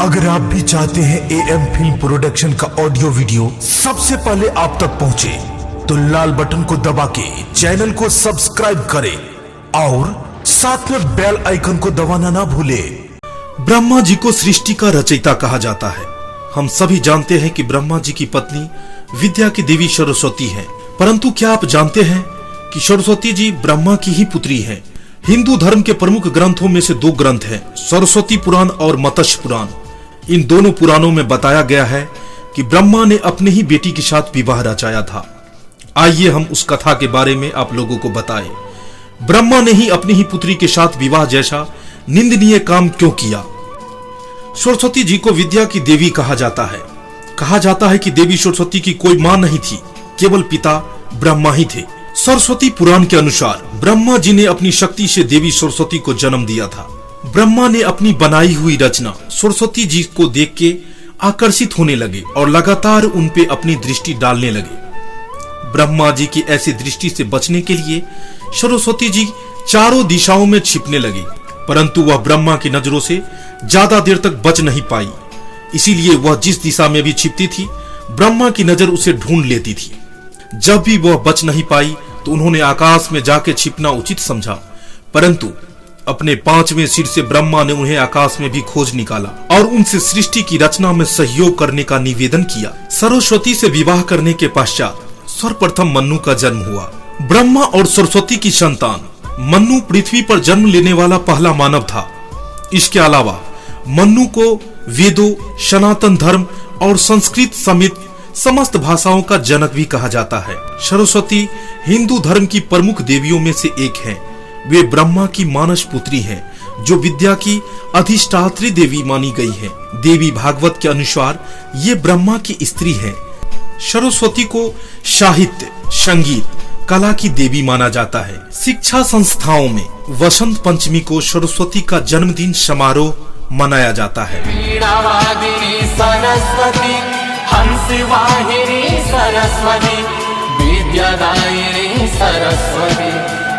अगर आप भी चाहते हैं एएम फिल्म प्रोडक्शन का ऑडियो वीडियो सबसे पहले आप तक पहुंचे, तो लाल बटन को दबा के चैनल को सब्सक्राइब करें और साथ में बेल आइकन को दबाना ना भूले। ब्रह्मा जी को सृष्टि का रचयिता कहा जाता है। हम सभी जानते हैं कि ब्रह्मा जी की पत्नी विद्या की देवी सरस्वती हैं। परंतु क्या आप जानते हैं कि सरस्वती जी ब्रह्मा की ही पुत्री हैं। हिंदू धर्म के प्रमुख ग्रंथों में से दो ग्रंथ हैं, सरस्वती पुराण और मत्स्य पुराण। इन दोनों पुराणों में बताया गया है कि ब्रह्मा ने अपने ही बेटी के साथ विवाह रचाया था। आइए हम उस कथा के बारे में आप लोगों को बताएं। ब्रह्मा ने ही अपनी ही पुत्री के साथ विवाह जैसा निंदनीय काम क्यों किया? सरस्वती जी को विद्या की देवी कहा जाता है। कहा जाता है कि देवी सरस्वती की कोई मां नहीं थी, केवल पिता ब्रह्मा ही थे। सरस्वती पुराण के अनुसार ब्रह्मा जी ने अपनी शक्ति से देवी सरस्वती को जन्म दिया था। ब्रह्मा ने अपनी बनाई हुई रचना सरस्वती जी को देख के आकर्षित होने लगे और लगातार उन पे अपनी दृष्टि डालने लगे। ब्रह्मा जी की ऐसी दृष्टि से बचने के लिए सरस्वती जी चारों दिशाओं में छिपने लगी, परंतु वह ब्रह्मा की नजरों से ज्यादा देर तक बच नहीं पाई। इसीलिए वह जिस दिशा में भी छिपती थी, ब्रह्मा की नजर उसे ढूंढ लेती थी। जब भी वह बच नहीं पाई तो उन्होंने आकाश में जाके छिपना उचित समझा, परंतु अपने पांचवें सिर से ब्रह्मा ने उन्हें आकाश में भी खोज निकाला और उनसे सृष्टि की रचना में सहयोग करने का निवेदन किया। सरस्वती से विवाह करने के पश्चात सर्वप्रथम मन्नु का जन्म हुआ। ब्रह्मा और सरस्वती की संतान मन्नु पृथ्वी पर जन्म लेने वाला पहला मानव था। इसके अलावा मन्नु को वेदों, सनातन धर्म और संस्कृत समेत समस्त भाषाओं का जनक भी कहा जाता है। सरस्वती हिंदू धर्म की प्रमुख देवियों में से एक है। वे ब्रह्मा की मानस पुत्री हैं, जो विद्या की अधिष्ठात्री देवी मानी गई हैं। देवी भागवत के अनुसार ये ब्रह्मा की स्त्री हैं। सरस्वती को साहित्य, संगीत, कला की देवी माना जाता है। शिक्षा संस्थाओं में वसंत पंचमी को सरस्वती का जन्मदिन समारोह मनाया जाता है। सरस्वती हंसवाहिनी सरस्वती विद्यादायिनी सरस्वती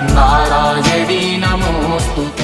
नारायणी नमोस्तुते।